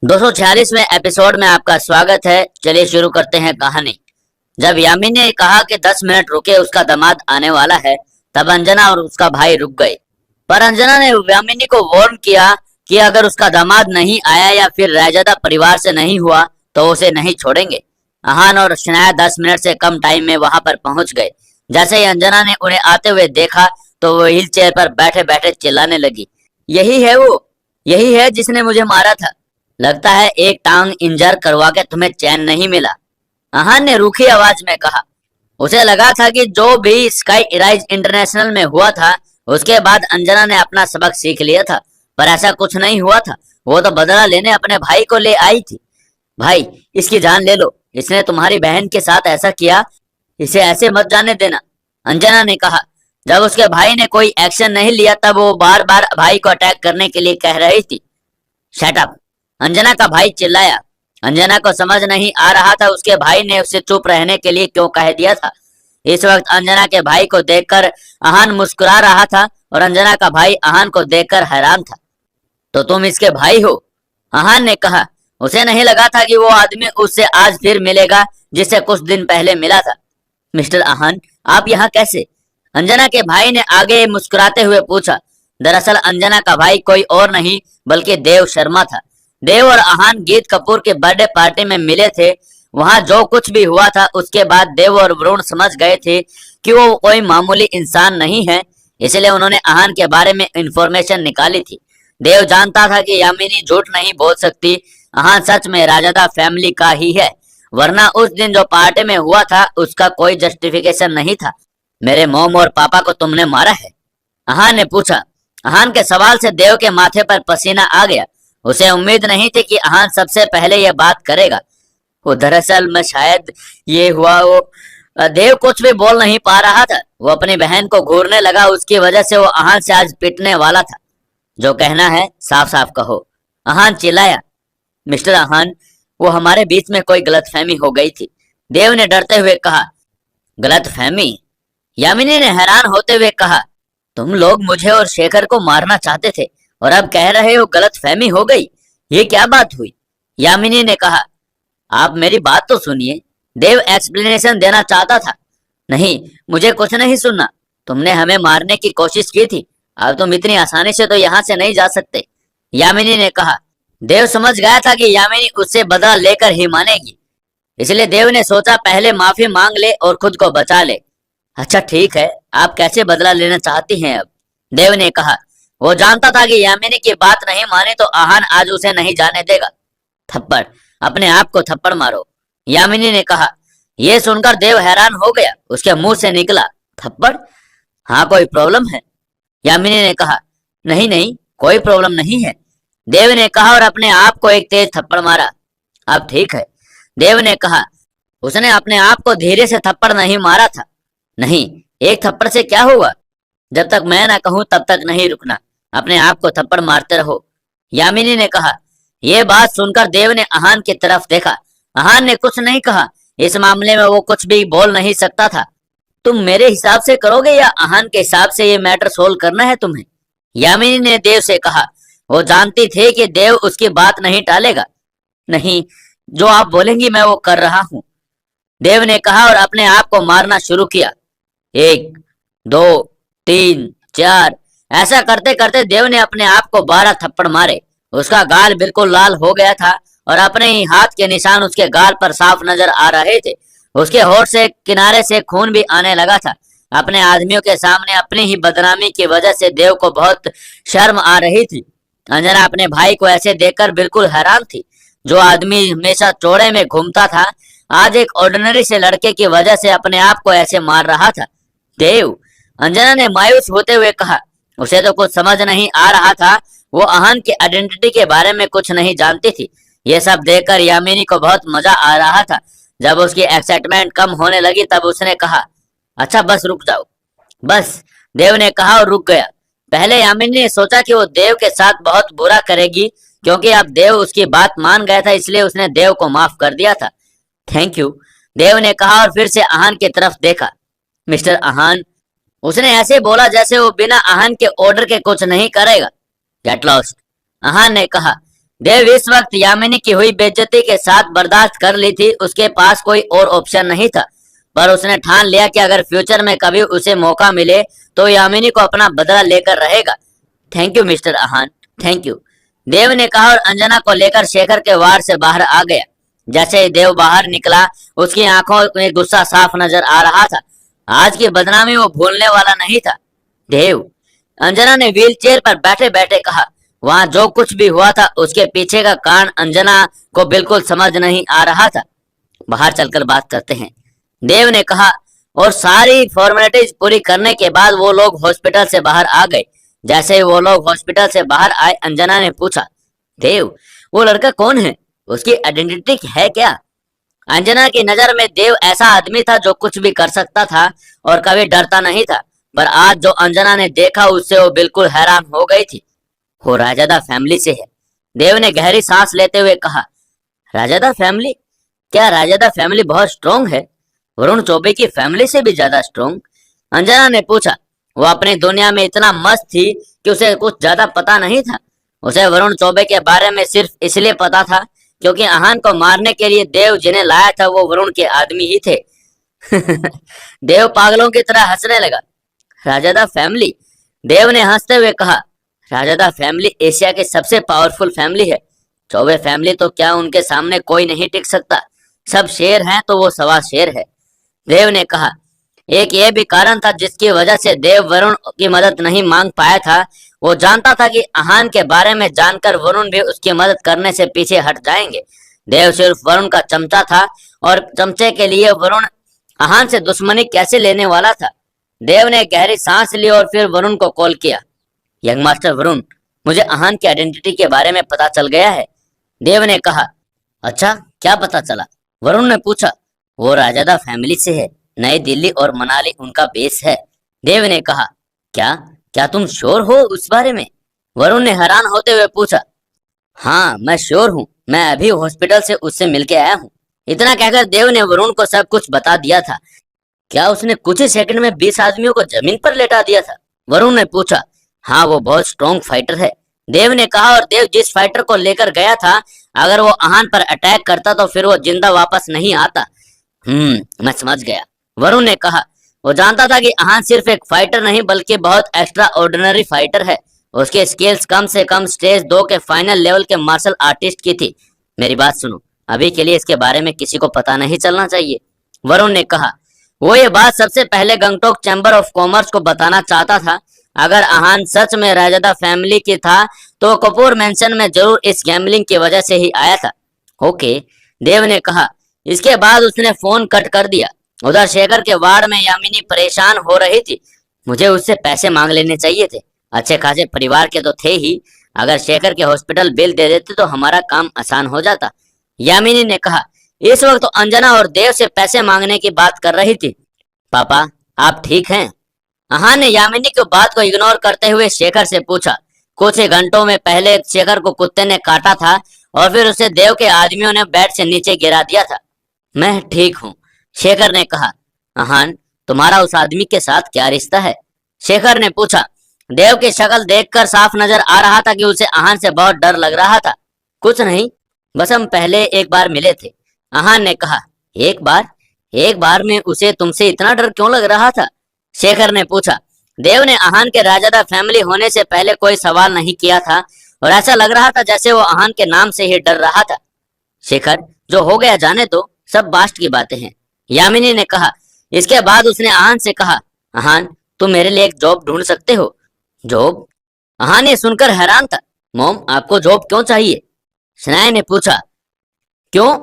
246वें episode में आपका स्वागत है। चलिए शुरू करते हैं कहानी। जब यामिनी ने कहा कि 10 मिनट रुके, उसका दामाद आने वाला है, तब अंजना और उसका भाई रुक गए। पर अंजना ने यामिनी को वार्न किया कि अगर उसका दामाद नहीं आया या फिर रैजादा परिवार से नहीं हुआ तो उसे नहीं छोड़ेंगे। अहान और शनाया 10 मिनट से कम टाइम में वहां पर पहुंच गए। जैसे ही अंजना ने उन्हें आते हुए देखा तो वो व्हील चेयर पर बैठे बैठे चिल्लाने लगी, यही है वो, यही है जिसने मुझे मारा था। लगता है एक टांग इंजर करवा के तुम्हें चैन नहीं मिला, अहान ने रूखी आवाज में कहा। उसे लगा था कि जो भी स्काई इराइज इंटरनेशनल में हुआ था उसके बाद अंजना ने अपना सबक सीख लिया था, पर ऐसा कुछ नहीं हुआ था। वो तो बदला लेने अपने भाई को ले आई थी। भाई, इसकी जान ले लो, इसने तुम्हारी बहन के साथ ऐसा किया, इसे ऐसे मत जाने देना, अंजना ने कहा। जब उसके भाई ने कोई एक्शन नहीं लिया तब वो बार बार भाई को अटैक करने के लिए कह रही थी। शट अप, अंजना का भाई चिल्लाया। अंजना को समझ नहीं आ रहा था उसके भाई ने उसे चुप रहने के लिए क्यों कह दिया था। इस वक्त अंजना के भाई को देखकर अहान मुस्कुरा रहा था और अंजना का भाई अहान को देखकर हैरान था। तो तुम इसके भाई हो, अहान ने कहा। उसे नहीं लगा था कि वो आदमी उससे आज फिर मिलेगा जिससे कुछ दिन पहले मिला था। मिस्टर अहान, आप यहाँ कैसे? अंजना के भाई ने आगे मुस्कुराते हुए पूछा। दरअसल अंजना का भाई कोई और नहीं बल्कि देव शर्मा था। देव और अहान गीत कपूर के बर्थडे पार्टी में मिले थे। वहां जो कुछ भी हुआ था उसके बाद देव और वरुण समझ गए थे कि वो कोई मामूली इंसान नहीं है, इसलिए उन्होंने अहान के बारे में इंफॉर्मेशन निकाली थी। देव जानता था कि यामिनी झूठ नहीं बोल सकती, अहान सच में राजादा फैमिली का ही है, वरना उस दिन जो पार्टी में हुआ था उसका कोई जस्टिफिकेशन नहीं था। मेरे मॉम और पापा को तुमने मारा है? अहान ने पूछा। अहान के सवाल से देव के माथे पर पसीना आ गया। उसे उम्मीद नहीं थी कि अहान सबसे पहले यह बात करेगा। वो दरअसल मैं शायद ये हुआ वो देव कुछ भी बोल नहीं पा रहा था। वो अपनी बहन को घूरने लगा, उसकी वजह से वो अहान से आज पिटने वाला था। जो कहना है साफ साफ कहो, अहान चिल्लाया। मिस्टर अहान, वो हमारे बीच में कोई गलतफहमी हो गई थी, देव ने डरते हुए कहा। गलतफहमी? यामिनी ने हैरान होते हुए कहा। तुम लोग मुझे और शेखर को मारना चाहते थे और अब कह रहे हो गलतफहमी हो गई, ये क्या बात हुई? यामिनी ने कहा। आप मेरी बात तो सुनिए, देव एक्सप्लेनेशन देना चाहता था। नहीं, मुझे कुछ नहीं सुनना। तुमने हमें मारने की कोशिश की थी, अब तुम इतनी आसानी से तो यहाँ से नहीं जा सकते, यामिनी ने कहा। देव समझ गया था कि यामिनी उससे बदला लेकर ही मानेगी, इसलिए देव ने सोचा पहले माफी मांग ले और खुद को बचा ले। अच्छा ठीक है, आप कैसे बदला लेना चाहती हैं अब? देव ने कहा। वो जानता था कि यामिनी की बात नहीं माने तो आहान आज उसे नहीं जाने देगा। थप्पड़, अपने आप को थप्पड़ मारो, यामिनी ने कहा। यह सुनकर देव हैरान हो गया। उसके मुंह से निकला, थप्पड़? हाँ, कोई प्रॉब्लम है? यामिनी ने कहा। नहीं नहीं, कोई प्रॉब्लम नहीं है, देव ने कहा और अपने आप को एक तेज थप्पड़ मारा। अब ठीक है, देव ने कहा। उसने अपने आप को धीरे से थप्पड़ नहीं मारा था। नहीं, एक थप्पड़ से क्या होगा? जब तक मैं ना कहूं तब तक नहीं रुकना, अपने आप को थप्पड़ मारते रहो, यामिनी ने कहा। यह बात सुनकर देव ने अहान की तरफ देखा। अहान ने कुछ नहीं कहा, इस मामले में वो कुछ भी बोल नहीं सकता था। तुम मेरे हिसाब से करोगे या अहान के हिसाब से ये मैटर सोल्व करना है तुम्हें? यामिनी ने देव से कहा। वो जानती थी कि देव उसकी बात नहीं टालेगा। नहीं, जो आप बोलेंगी मैं वो कर रहा हूँ, देव ने कहा और अपने आप को मारना शुरू किया। 1 2 3 4, ऐसा करते करते देव ने अपने आप को 12 थप्पड़ मारे। उसका गाल बिल्कुल लाल हो गया था और अपने ही हाथ के निशान उसके गाल पर साफ नजर आ रहे थे। उसके होठ से किनारे से खून भी आने लगा था। अपने आदमियों के सामने अपनी ही बदनामी की वजह से देव को बहुत शर्म आ रही थी। अंजना अपने भाई को ऐसे देखकर बिल्कुल हैरान थी। जो आदमी हमेशा चौड़े में घूमता था आज एक ऑर्डिनरी से लड़के की वजह से अपने आप को ऐसे मार रहा था। देव, अंजना ने मायूस होते हुए कहा। उसे तो कुछ समझ नहीं आ रहा था। वो अहान की आइडेंटिटी के बारे में कुछ नहीं जानती थी। ये सब देखकर यामिनी को बहुत मजा आ रहा था। जब उसकी एक्साइटमेंट कम होने लगी तब उसने कहा, अच्छा बस रुक जाओ। बस, देव ने कहा और रुक गया। पहले यामिनी ने सोचा कि वो देव के साथ बहुत बुरा करेगी, क्योंकि अब देव उसकी बात मान गया था, इसलिए उसने देव को माफ कर दिया था। थैंक यू, देव ने कहा और फिर से अहान की तरफ देखा। मिस्टर अहान, उसने ऐसे बोला जैसे वो बिना अहान के ऑर्डर के कुछ नहीं करेगा। गेट लॉस्ट, अहान ने कहा। देव इस वक्त यामिनी की हुई बेइज्जती के साथ बर्दाश्त कर ली थी। उसके पास कोई और ऑप्शन नहीं था, पर उसने ठान लिया कि अगर फ्यूचर में कभी उसे मौका मिले तो यामिनी को अपना बदला लेकर रहेगा। Thank you mister Aahan, thank you, Dev ने कहा और अंजना को लेकर शेखर के वार्ड से बाहर आ गया। जैसे ही देव बाहर निकला, उसकी आंखों में गुस्सा साफ नजर आ रहा था। आज की बदनामी वो भूलने वाला नहीं था। देव, अंजना ने व्हील चेयर पर बैठे बैठे कहा। वहां जो कुछ भी हुआ था उसके पीछे का कारण अंजना को बिल्कुल समझ नहीं आ रहा था। बाहर चलकर बात करते हैं, देव ने कहा, और सारी फॉर्मेलिटीज पूरी करने के बाद वो लोग हॉस्पिटल से बाहर आ गए। जैसे ही वो लोग हॉस्पिटल से बाहर आए, अंजना ने पूछा, देव, वो लड़का कौन है? उसकी आइडेंटिटी है क्या? अंजना की नजर में देव ऐसा आदमी था जो कुछ भी कर सकता था और कभी डरता नहीं था, पर आज जो अंजना ने देखा उससे वो बिल्कुल हैरान हो गई थी। वो राजादा फैमिली से है, देव ने गहरी सांस लेते हुए कहा। राजादा फैमिली? क्या राजादा फैमिली बहुत स्ट्रोंग है? वरुण चौबे की फैमिली से भी ज्यादा स्ट्रोंग? अंजना ने पूछा। वो अपनी दुनिया में इतना मस्त थी कि उसे कुछ ज्यादा पता नहीं था। उसे वरुण चौबे के बारे में सिर्फ इसलिए पता था क्योंकि आहान को मारने के लिए देव जिन्हें लाया था वो वरुण के आदमी ही थे। देव पागलों की तरह हंसने लगा। राजादा फैमिली? देव ने हंसते हुए कहा। राजादा फैमिली एशिया की सबसे पावरफुल फैमिली है। चौबे फैमिली तो क्या, उनके सामने कोई नहीं टिक सकता। सब शेर हैं तो वो सवा शेर है, देव ने कहा। एक ये भी कारण था जिसकी वजह से देव वरुण की मदद नहीं मांग पाया था। वो जानता था कि आहान के बारे में जानकर वरुण भी उसकी मदद करने से पीछे हट जाएंगे। देव सिर्फ वरुण का चमचा था और चमचे के लिए वरुण आहान से दुश्मनी कैसे लेने वाला था। देव ने गहरी सांस ली और फिर वरुण को कॉल किया। यंग मास्टर वरुण, मुझे आहान की आइडेंटिटी के बारे में पता चल गया है, देव ने कहा। अच्छा, क्या पता चला? वरुण ने पूछा। वो राजादा फैमिली से है, नई दिल्ली और मनाली उनका बेस है, देव ने कहा। क्या क्या तुम श्योर हो उस बारे में? वरुण ने हैरान होते हुए पूछा। हाँ, मैं श्योर हूँ, मैं अभी हॉस्पिटल से उससे मिलके आया हूँ। इतना कहकर देव ने वरुण को सब कुछ बता दिया था। क्या उसने कुछ ही सेकंड में 20 आदमियों को जमीन पर लेटा दिया था? वरुण ने पूछा। हाँ, वो बहुत स्ट्रॉन्ग फाइटर है, देव ने कहा। और देव जिस फाइटर को लेकर गया था, अगर वो आहान पर अटैक करता तो फिर वो जिंदा वापस नहीं आता। मैं समझ गया, वरुण ने कहा। वो जानता था कि आहान सिर्फ एक फाइटर नहीं बल्कि बहुत एक्स्ट्रा ऑर्डिनरी फाइटर है। उसके स्किल्स कम से कम स्टेज 2 के फाइनल लेवल के मार्शल आर्टिस्ट की थी। मेरी बात सुनो, अभी के लिए इसके बारे में किसी को पता नहीं चलना चाहिए, वरुण ने कहा। वो ये बात सबसे पहले गंगटोक चैम्बर ऑफ कॉमर्स को बताना चाहता था। अगर आहान सच में राजादा फैमिली की था तो कपूर मेंशन में जरूर इस गैम्बलिंग की वजह से ही आया था। ओके, देव ने कहा। इसके बाद उसने फोन कट कर दिया। उधर शेखर के वार्ड में यामिनी परेशान हो रही थी। मुझे उससे पैसे मांग लेने चाहिए थे, अच्छे खासे परिवार के तो थे ही। अगर शेखर के हॉस्पिटल बिल दे देते तो हमारा काम आसान हो जाता, यामिनी ने कहा। इस वक्त तो अंजना और देव से पैसे मांगने की बात कर रही थी। पापा, आप ठीक हैं? आहान ने यामिनी की बात को इग्नोर करते हुए शेखर से पूछा। कुछ ही घंटों में पहले शेखर को कुत्ते ने काटा था और फिर उसे देव के आदमियों ने बेड से नीचे गिरा दिया था। मैं ठीक हूँ, शेखर ने कहा। आहान, तुम्हारा उस आदमी के साथ क्या रिश्ता है? शेखर ने पूछा। देव की शक्ल देखकर साफ नजर आ रहा था कि उसे आहान से बहुत डर लग रहा था। कुछ नहीं, बस हम पहले एक बार मिले थे, आहान ने कहा। एक बार? एक बार में उसे तुमसे इतना डर क्यों लग रहा था? शेखर ने पूछा। देव ने आहान के राजादा फैमिली होने से पहले कोई सवाल नहीं किया था और ऐसा लग रहा था जैसे वो आहान के नाम से ही डर रहा था। शेखर, जो हो गया जाने दो, सब बास्ट की बातें हैं, यामिनी ने कहा। इसके बाद उसने आहान से कहा। आहान, तुम मेरे लिए एक जॉब ढूंढ सकते हो? जॉब? आहान ये सुनकर हैरान था। मॉम, आपको जॉब क्यों चाहिए? शनाया ने पूछा। क्यों,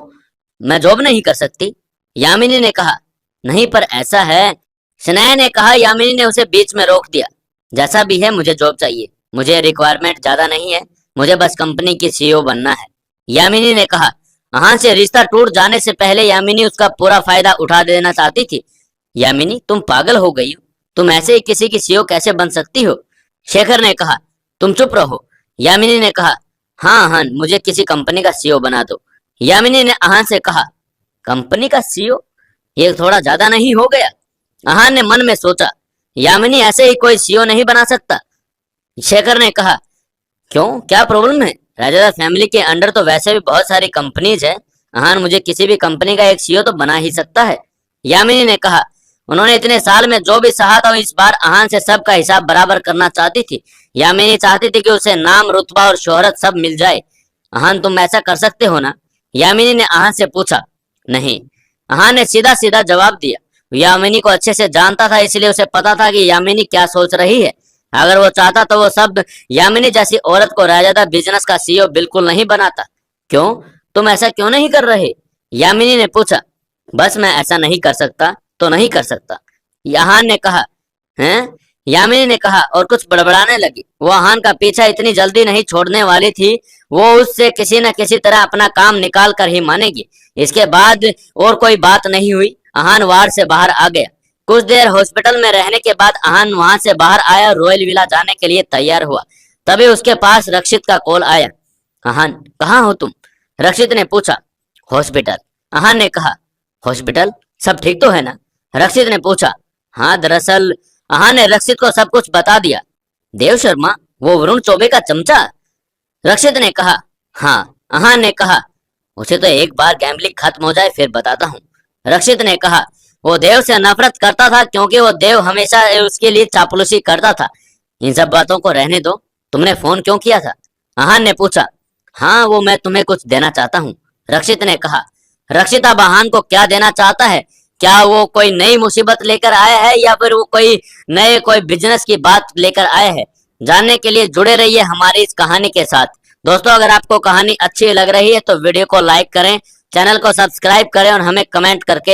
मैं जॉब नहीं कर सकती? यामिनी ने कहा। नहीं, पर ऐसा है, शनाया ने कहा। यामिनी ने उसे बीच में रोक दिया। जैसा भी है, मुझे जॉब चाहिए। मुझे रिक्वायरमेंट ज्यादा नहीं है, मुझे बस कंपनी की सीईओ बनना है, यामिनी ने कहा। आहान से रिश्ता टूट जाने से पहले यामिनी उसका पूरा फायदा उठा देना चाहती थी। यामिनी, तुम पागल हो गई हो, तुम ऐसे ही किसी की सीईओ कैसे बन सकती हो? शेखर ने कहा। तुम चुप रहो, यामिनी ने कहा। हाँ आहान, मुझे किसी कंपनी का सीईओ बना दो, यामिनी ने आहान से कहा। कंपनी का सीईओ? ये थोड़ा ज्यादा नहीं हो गया? आहान ने मन में सोचा। यामिनी ऐसे ही कोई सीईओ नहीं बना सकता, शेखर ने कहा। क्यों, क्या प्रॉब्लम है? राजा फैमिली के अंडर तो वैसे भी बहुत सारी कंपनीज है। अहान मुझे किसी भी कंपनी का एक सीईओ तो बना ही सकता है। यामिनी ने कहा। उन्होंने इतने साल में जो भी सहा था इस बार अहान से सबका हिसाब बराबर करना चाहती थी। यामिनी चाहती थी कि उसे नाम, रुतबा और शोहरत सब मिल जाए। अहान, तुम ऐसा कर सकते हो ना? यामिनी ने अहान से पूछा। नहीं, अहान ने सीधा सीधा जवाब दिया। यामिनी को अच्छे से जानता था, इसलिए उसे पता था कि यामिनी क्या सोच रही है। अगर वो चाहता तो वो सब यामिनी जैसी औरत को राजादा बिजनेस का सीईओ बिल्कुल नहीं बनाता। क्यों? तुम ऐसा क्यों नहीं कर रहे? यामिनी ने पूछा। बस मैं ऐसा नहीं कर सकता तो नहीं कर सकता, यहान ने कहा। हैं? यामिनी ने कहा और कुछ बड़बड़ाने लगी। वो अहान का पीछा इतनी जल्दी नहीं छोड़ने वाली थी। वो उससे किसी न किसी तरह अपना काम निकाल कर ही मानेगी। इसके बाद और कोई बात नहीं हुई। अहान वार्ड से बाहर आ गया। कुछ देर हॉस्पिटल में रहने के बाद अहान वहां से बाहर आया और रॉयल विला जाने के लिए तैयार हुआ। तभी उसके पास रक्षित का कॉल आया। अहान, कहाँ हो तुम? रक्षित ने पूछा। हॉस्पिटल, अहान ने कहा। हॉस्पिटल? सब ठीक तो है ना? रक्षित ने पूछा। हाँ, दरअसल अहान ने रक्षित को सब कुछ बता दिया। देव शर्मा, वो वरुण चौबे का चमचा? रक्षित ने कहा। हाँ, अहान ने कहा। उसे तो एक बार गैम्बलिंग खत्म हो जाए फिर बताता हूँ। रक्षित ने कहा। वो देव से नफरत करता था क्योंकि वो देव हमेशा उसके लिए चापलूसी करता था। इन सब बातों को रहने दो। तुमने फोन क्यों किया था? अहान ने पूछा। हाँ, वो मैं तुम्हें कुछ देना चाहता हूँ, रक्षित ने कहा। रक्षित अब अहान को क्या देना चाहता है? क्या वो कोई नई मुसीबत लेकर आया है या फिर वो कोई बिजनेस की बात लेकर आया है? जानने के लिए जुड़े रहिए हमारी इस कहानी के साथ। दोस्तों, अगर आपको कहानी अच्छी लग रही है तो वीडियो को लाइक करें, चैनल को सब्सक्राइब करें और हमें कमेंट करके